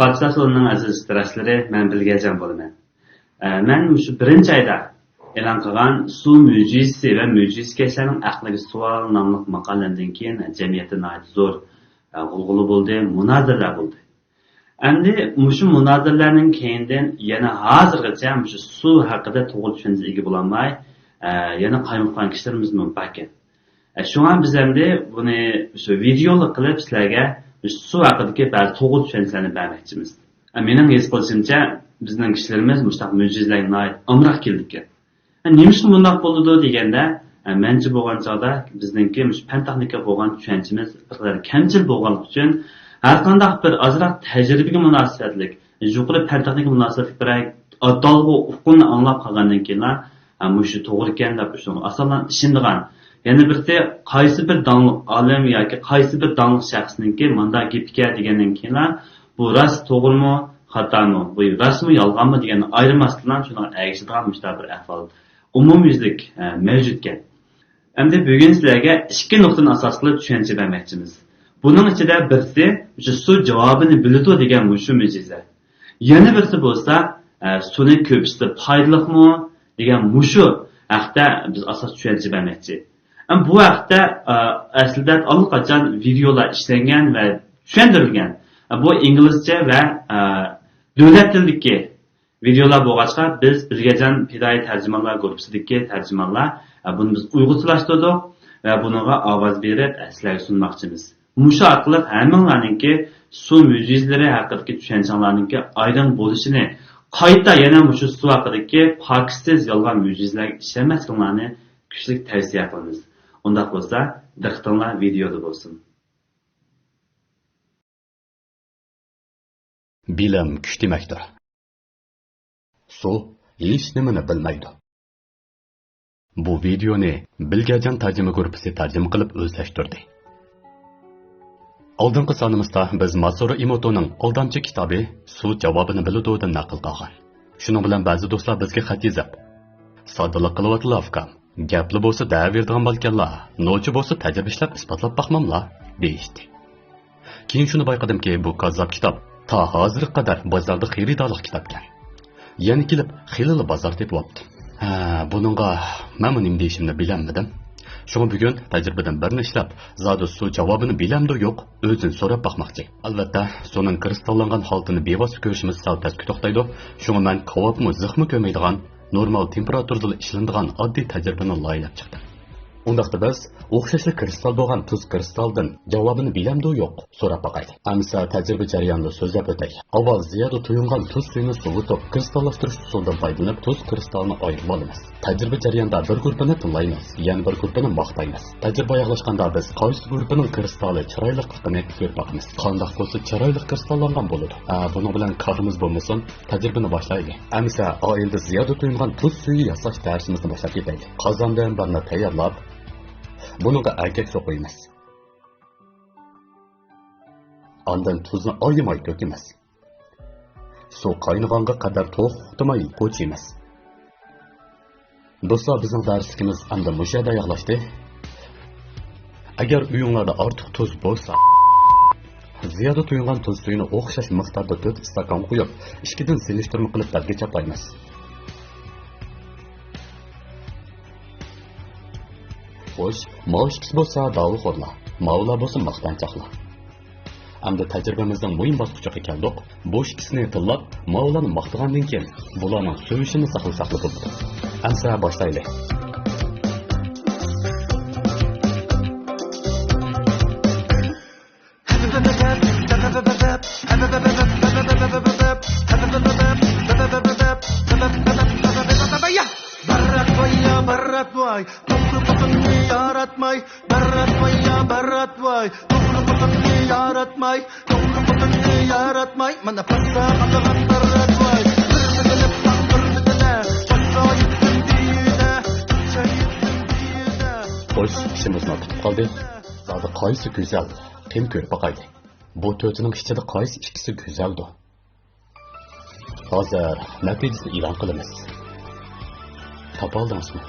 Podcastining aziz stressleri men bilgejan bo'laman. Men shu birinchi ayda e'lon qilgan suv mo'jizasi va mo'jizakashlarning aqliga savol nomli maqolamdan keyin jamiyatda zo'r g'ulg'ula bo'ldi, munozaralar bo'ldi. Endi shu munozaralarning keyindan yana hozirgacha shu suv haqida to'g'ri tushunchaga ega bo'lolmay, yana qaymoqgan kishilarimiz mumkin. Shunga biz endi buni shu videolik qilib sizlarga suv haqidagi ba'zi to'g'ri tushunchalarni bermoqchimiz. Mening his qilishimcha bizning kishilarimiz mustaq mo'jizalarga amroq keldik. Nima uchun bunday bo'ldi deganda, mencha bo'lgan chog'da bizningki fan texnika bo'lgan tushunchamiz bir kamchil bo'lganligi uchun har qanday bir ozroq tajribaga munosabatlik, yuqori fan texnika munosabatlik bir atalg'u uqulni anglab qolgandan keyin shu to'g'ri ekan deb asosan ishongan. Yana birta qaysi bir donliq olim yoki qaysi bir donliq shaxsningki manda gapga degandan keyin bu rost to'g'rimi, xatomi, bu rostmi, yolg'onmi degan ayirmasdan shuni aytishadigan bir ahvol umumyuzlik mavjudkan. Endi bugun sizlarga ikki nuqtani asos qilib tushuncha bermoqchimiz. Buning ichida birisi shu suv javobini biladi degan shu mo'jiza. Yana birisi bo'lsa suvning ko'pisi foydalimi degan shu haqda biz asos tushuncha bermoqchi. Bu haqda aslida allaqachon videolar ishlangan va tushuntirilgan. Bu inglizcha va davlat tilidagi videolar bo'lg'achqa biz Bilgejan Fidoyi tarjimonlar guruhidagi tarjimonlar buni biz uyg'urlashtirdik va bunga ovoz berib sizlarga sunmoqchimiz. Mushu orqali hammalarningki suv mo'jizalari haqidagi tushunchalarningki oydin bo'lishini, qayta yana shu suv haqidagi pokitsiz yolg'on mo'jizalarga ishonmasliklarini kuchli tavsiya qilamiz. Undaq bo'lsa, diqqatinglar videoda bo'lsin. Bilim kuch demakdir. Suv hech nimani bilmaydi. Bu videoni Bilgejan tarjima guruhi tarjima qilib o'zlashtirdi. Oldingi sonimizda biz Matsuru Emoto'ning Oldamchi kitobi Suv javobini biladidan naql qilgan. Shuning bilan ba'zi do'stlar bizga xat yozib, "Soddalik qilyaptilar, gapli bo'lsa daverdigan balkanlar, nochi bo'lsa tajriba ishlab isbotlab baxmamlar" deyishdi. Keyin shuni bayqadimki, bu kazzob kitob ta hozirga qadar bozorda xaridorlik kitobkan. Yana kelib, xilili bozor deb o'tdi. Buningga men nima deyishimni bilmadim. Shunga bugun tajribadan birini ishlab, zodi suv javobini bilamdi yo'q, o'zini so'rab baxmoqchi. Albatta, suvning kristallangan holatini bevosita ko'rishimiz sal tasga to'xtaydi. Shunga men qovopmi, zixmi ko'maydigan, normal temperaturada ishlanadigan oddiy tajribani loyilab chiqdim. Undaqda biz o'xshashli kristal bo'lgan tuz kristaldan javobini bilamdi yo'q, so'rab boqaylik. Amsa tajriba jarayonida so'zlab o'tay. Avval ziyoda tuyungan tuz suyini sovutib, kristallashtirish usulidan foydalanib tuz kristalini ayirib olamiz. Tajriba jarayonida bir guruhni tillaymiz, yana bir guruhni maqtaymiz. Tajriba oyoqlashganda biz qaysi guruhning kristali chiroyliligini ko'rib boqamiz. Qanday bo'lsa chiroyli kristallangan bo'ladi. Buning bilan karimiz bo'lmasin, tajribani boshlaylik. Amsa oilda ziyoda tuyungan tuz suyi yasash darsimizni boshlab ketaylik. Qozondan barni tayyorlab bunga erkak so'qiymiz. Ondan tuzni oyimay to'kimiz. Suv qaynaganga qadar to'xtamay qo'chimiz. Do'stlar, bizning darsligimiz endi mushada yig'lashdi. Agar uyinglarda ortiq tuz bo'lsa, ziyoda tuyulgan tuz suyini o'xshash miqdorda 4 stakan quyib, 2 dan selishtirma qilib tagga chaplaymiz. Xo'sh, mo'shkis bo'lsa davlxo'rlar, mavla bo'lsa maqtanchoqlar. Hamda tajribamizdan muhim bosqichga keldik. Bu ikkisini tillab, mavlani maqtagandan keyin bularning sövishini saqlab bo'ldi. Amsa boshlaylik. Yaratmay, yaratmay, mana pasta qadagan baratmay. Xo'sh, ishimizni tutib qoldik. Zodi qaysi go'zal? Kim ko'rib boqaydi. Bu to'rtining ichida qaysi ikkisi go'zaldi? Hozir natijasini e'lon qilamiz. Topaldingizmi?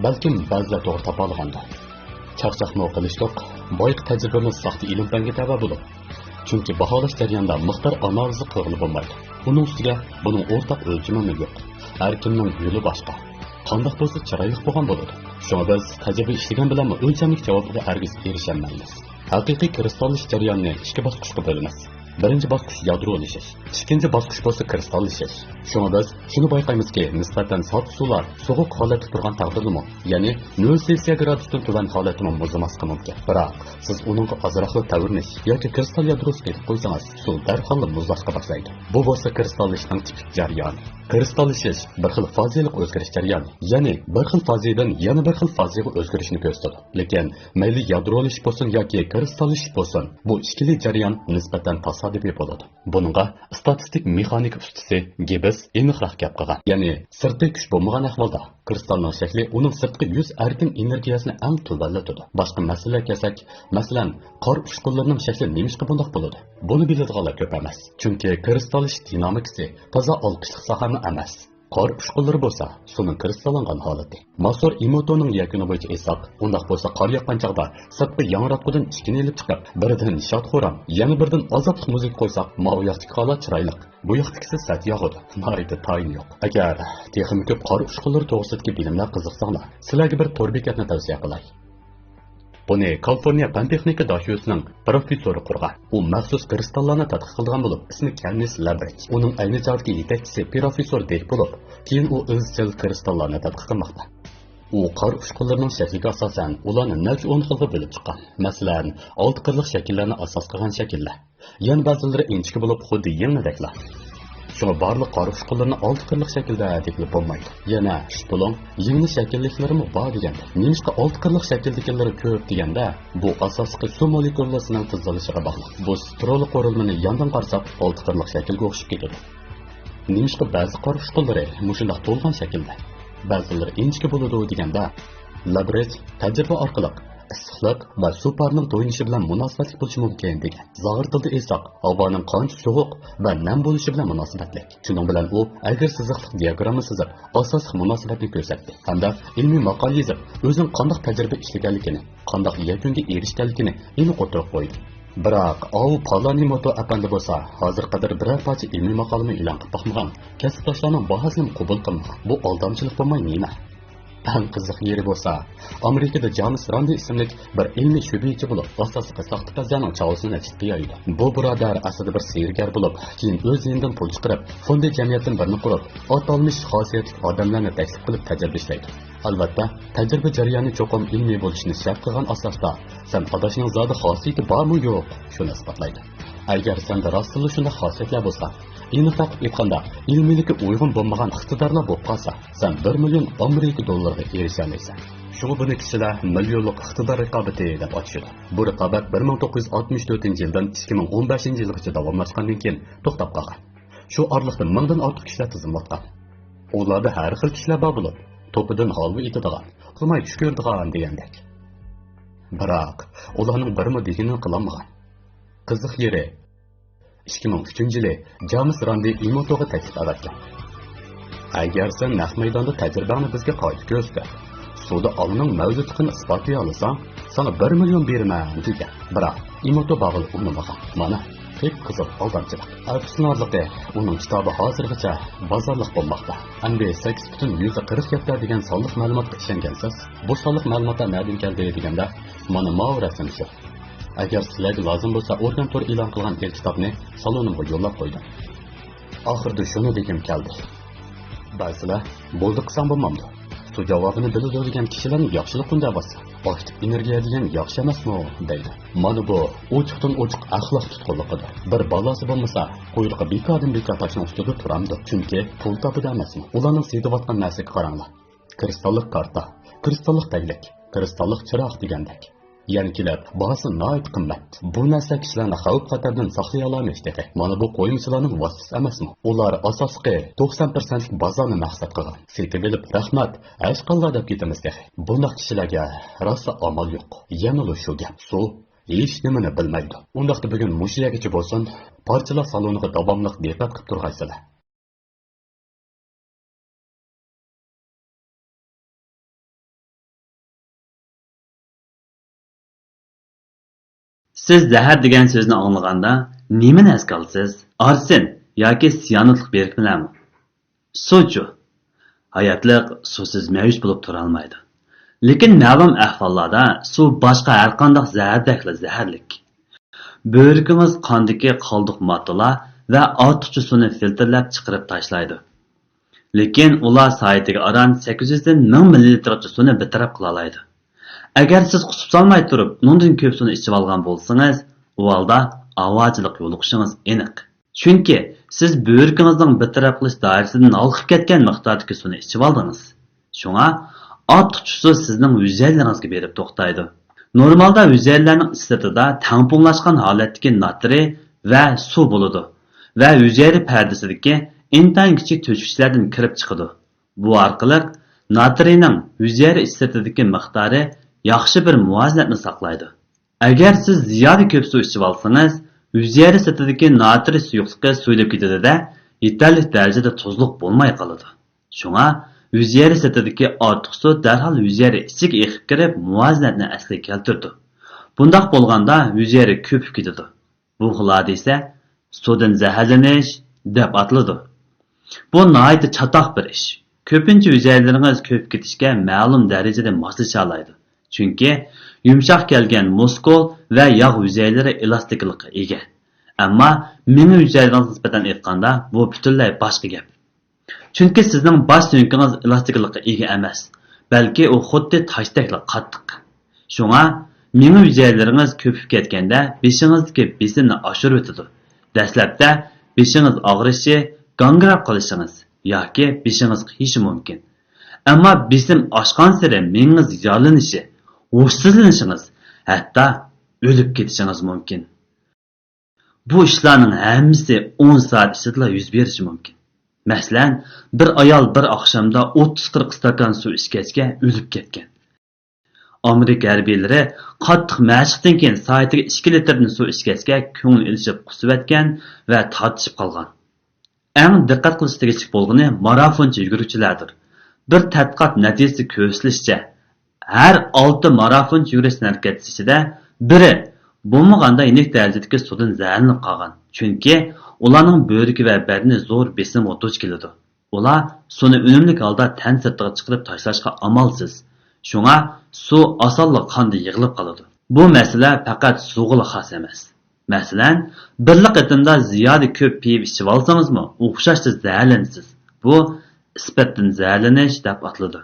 Balkim ba'zilar to'g'ri topolgandi. Charchaqmoq qilishdik. Boyq tajribamiz saxta ilm fanga tava bo'lib, Chunki baholash jarayonida miqdor analizi qilib bo'lmaydi. Uning ustiga buning o'rtaq o'lchami yo'q. Har kimning yo'li boshqa. Qanday bo'lsa chiroyli bo'lgan bo'ladi. Shunga biz tajriba ishlagan bilan o'lchamlik javobiga hargiz erishamaymiz. Haqiqiy kristallish jarayonini ikki bosqichga bo'lamiz. Birinchi bosqich yadro olishish, ikkinchi bosqich bo'lsa kristallishish. Shunga biz shuni bayqaymizki, nisbatan sof suvlar sovuq holatda turgan taqdirda, ya'ni 0 selsiya gradusdan tuvan holatda muzlamaslik mumkin. Biroq siz uningga ozroq tavrinish yoki kristal yadrosi qilib qo'ysangiz, suv darhol muzlashga boshlaydi. Bu bo'lsa kristallishning tipik jarayoni. Kristallishish bir xil faziylik o'zgarish jarayoni, ya'ni bir xil faziyadan yana bir xil faziyaga o'zgarishni ko'rsatadi. Lekin mayli yadro olish bo'lsin yoki kristallishish bo'lsin, bu ikkili jarayon nisbatan tasodifiy bo'ladi. Buningga statistik mexanika ustasi Gibbs aniqroq gap qilgan. Ya'ni sirtqi kuch bo'lmagan ahvolda kristalning shakli uning sirtqi yuz erkin energiyasini eng tuvallatadi. Boshqa masala kelsak, masalan, qor uchqunlarining shakli nemishqa bundoq bo'ladi? Buni biladiganlar ko'p emas. Chunki kristallish dinamikasi toza olqishliq sohani emas. Qor uchqunlari bo'lsa, suvning kristallangan holati. Masur Emotoning yakuni bo'yicha aytsak, undaq bo'lsa qor yoqqan chaqda sirtqi yangratqudan ikkini ilib chiqib, biridan shodxo'ram, yana biridan azobli muzika qo'ysak, bu yoqdagi holat chiroyli. Bu yoqdagisi sat yog'idi. Narida tayin yo'q. Agar texnik ko'p qor uchqunlari to'g'risidagi bilimlar qiziqsanglar, sizlarga bir to'r bekatni tavsiya qilay. Buni Kaliforniya fan texnika dahiyosining professori qurgan. U maxsus kristallarni tadqiq qilgan bo'lib, ismi Kenneth Labridge. Uning ayni chog'dagi yetakchisi professor Dek bo'lib, keyin u izchil kristallarni tadqiq qilmoqda. U qor uchqunlarining shakliga asosan ularni necha 10 xilga bo'lib chiqqan. Masalan, 6 qirliq shakllarni asos qilgan shakllar. Yana ba'zilari inchki bo'lib, xuddi yengideklar. Şuna barlıq qor uchqunlarini 6 qirliq shaklda teklib bo'lmaydi. Yana shpulon yengli shaklliklari bor deganda. Nemishqa 6 qirliq shakldagilar ko'p deganda, bu asosiy suv molekullarining tizilishig'a bog'liq. Bu stroli qurilmani yondan qarsak 6 qirliq shaklga o'xshab ketadi. Nemishqa ba'zi qor uchqunlari mushundoq to'lgan shaklda, ba'zilari inchki bo'ladi deganda, Labridge tajriba orqali issiqlik va suv parining to'yinishi bilan munosabatli bo'lishi mumkin degan. Zohir tilda esa havoning qancha sovuq va nam bo'lishi bilan munosabatli. Shuning bilan u agar siziqlik diagramma sizib, asosiy munosabatni ko'rsatdi. Hamda ilmiy maqola yozib, o'zing qanday tajriba ishlaganligini, qanday yakunga erishganligini aniq o'tirib qo'ydi. Biroq Au Palanimoto apandi bo'lsa, hozir qadar biror parcha ilmiy maqolani e'lon qilib boqmagan, kasbdoshlarning bahosini qabul qilmagan. Bu aldamchilik bo'lmay nima? Eng qiziq yeri bo'lsa, Amerikada James Randi ismli bir ilmiy shubiyachi bo'lib, asosiy saxtapazlarning chavosini aytdi. Bu birodar aslida bir sehrgar bo'lib, keyin o'z yenidan pul chiqarib, fondi jamiyatdan birini qurib, atalmish xosiyatli odamlarni taklif qilib tajriba ishlaydi. Albatta, tajriba jarayoni cho'qim ilmiy bo'lishini shart qilgan asosda, sen adashning zodi xosiyati bormi yo'q, shuni isbotlaydi. Agar senda rostli shunday xosiyatlar bo'lsa, aniqroq aytganda, ilmiylikka uyg'un bo'lmagan iqtidorlar bo'lib qolsa, sen 1 million Amerika dollariga erisha olasan. Shuni buni kishilar millionlik iqtidor raqobati deb atashadi. Bu raqobat 1964-yildan 2015-yilgacha davomlashgandan keyin to'xtab qolgan. Shu oraliqda mingdan ortiq kishilar tizimlatgan. Ularda har xil kishilar bor bo'lib, to'pidan holva etadigan, qilmay tush ko'radigan degandek. Biroq ularning birmi deganini qilolmagan. Qiziq yeri 2003-yili James Randi Emoto'ga taklif qilgan. Agar sen naq maydonda tajribani bizga qaytib ko'rsat, suvda olning mavjudligini isbotlay olasan, sana 1 million beraman degan. Biroq Emoto bag'il unamagan. Mana tek qiziq aldamchilik. Afsuslanarli, uning kitobi hozirgacha bozorlik bo'lmoqda. Endi 8.147 degan sonliq ma'lumotga ishongansiz, bu sonliq ma'lumotlar nerdan keldi deganda, mana ma'lumotlar shu. Agar sizlarga lozim bo'lsa, organ to'r e'lon qilgan kitobni salonimga yo'llab qo'ydim. Oxirida shuni degim keldi. Ba'zilar bo'ldi qilsam bo'lmamdi. Shu javobini biladigan kishilarni yaxshilik qildi bo'lsa, aktiv energiya degan yaxshi emasmi deydi. Mana bu ochiqdan ochiq axloq tutqunligidir. Bir balasi bo'lmasa, quyruqqa bekordan bekor tashlan ustida turamdi. Chunki pul topida emasmi? Ularning sevayotgan narsaga qaranglar. Kristallik karta, kristallik taglik, kristallik chiroq degandek. Yankilar bahası nait qimmat. Bu narsa kishilarni xavf-xatardan saqlay olamiz dedi. Mana bu qo'yimchilarning vositasi emasmi? Ular asosqi 90% bozorni maqsad qilgan. Setib olib, rahmat, hech qanday deb ketamiz dedi. Bunday kishilarga rosa amal yo'q. Yana shu gap. Suv hech nimani bilmaydi. Undaqda bugun mushiyagacha bo'lsin, parchalar saloniga davomli diqqat qilib turgaysizlar. Siz zahar degan so'zni anglaganda nimani esga olasiz? Arsen yoki siyonitlik berikmilarmi? Suvchu. Hayotlik suvsiz mavjud bo'lib tura olmaydi. Lekin ma'lum ahvollarda suv boshqa har qanday zahardakli zaharlik. Böğrükimiz qondagi qoldiq moddalar va ortiqcha suvni filtrlab chiqarib tashlaydi. Lekin ular soatiga aran 800 dan 1000 ml suvni bitirib qila oladi. Agar siz qusib solmay turib, undan ko'p suvni ichib olgan bo'lsangiz, u holda avojliq yo'liqishingiz aniq. Chunki siz böğrükingizning bitirib qilish doirasidan olqib ketgan miqdordagi suvni ichib oldingiz. Shunga ortiqcha suv sizning hujayralaringizga berib to'xtaydi. Normalda hücrelerin sırtında tamponlaşkan haletteki natri ve su buludu ve hücre perdesideki intan küçük tüşüşlerden kirip çıkıdı. Bu arkalık natrinin hücre sırtındaki miktarı yaxşı bir muvazanatni saqlaydi. Agar siz ziyoda ko'p suv ichib olsangiz, hücre sırtındaki natri suyuqligi so'yilib ketadi da yetarli darajada tuzluq bo'lmay qoladi. Shunga hücre sırtındaki ortiq su derhal hücre ichiga eqib kirib muvozanatni asliga keltirdi. Bundaq bo'lganda hücre ko'pib ketadi. Bu xilada esa suvdan zaharlanish deb ataladi. Bu nihoyatda chatoq bir ish. Ko'pincha hücrelaringiz ko'pib ketishga ma'lum darajada moslasha oladi. Chunki yumshoq kelgan muskul va yog' hücrelari elastiklikka ega. Ammo ming hücrelaringiz nisbatan aytganda bu butunlay boshqa gap. Chunki sizning bosh suyagingiz elastiklikka ega emas, balki u xuddi toshdek qattiq. Shunga ming hücrelaringiz ko'pib ketganda beshingizdagi besimni oshirib o'tadi. Dastlabda beshingiz og'rishi, gangrab qolishingiz yoki beshingiz qiyishi mumkin. Ammo besim oshgan sari mingiz yorlanishi, hushsizlanishingiz, hatto o'lib ketishingiz mumkin. Bu ishlarning hammasi 10 soat ichida yuz berishi mumkin. Masalan, bir ayol bir oqshomda 30-40 stakan suv ichgachga o'lib ketgan. Amerika harbiylari qattiq mashqdan keyin soatiga 2 litrni suv ichgachga ko'ngil ilishib qusib etgan va tortishib qolgan. Eng diqqat qilish tegishli bo'lgani marafonchi yuguruvchilardir. Bir tadqiqot natijasi ko'rsatishicha, har 6 marafonchi yugurish harakatchisida biri bo'lmaganda yenik darajadagi suvdan zaharlanib qolgan. Chunki ularning böğrüki va badani zo'r besimga duch keladi. Ular suvni unumli holda tan sirtiga chiqarib tashlashga amalsiz. Shunga suv osonlik qonda yig'ilib qoladi. Bu masala faqat suvga xos emas. Masalan, birlik etimda ziyoda ko'p piyib ichib olsangizmi, o'xshashda zaharlanasiz. Bu isbatdan zaharlanish deb ataladi.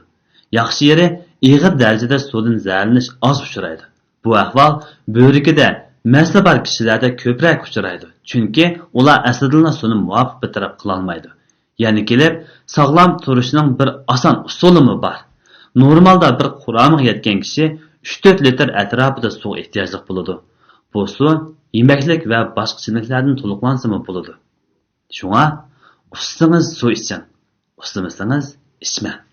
Yaxshi yeri ig'ir darajada suvdan zaharlanish oz uchraydi. Bu ahvol böğrükida masala bor kishilarda ko'proq uchraydi. Chunki ular aslida suvni muvofiq bitirib qila olmaydi. Ya'ni kelib, sog'lom turishning bir oson usulimi bor. Normalda bir quromiga yetgan kishi 3-4 litr atrofida suv ehtiyojli bo'ladi. Bu suv yemaklik va boshqa ichimliklardan to'liqlansimi bo'ladi. Shunga ustangiz suv iching, ustamasangiz ichmang.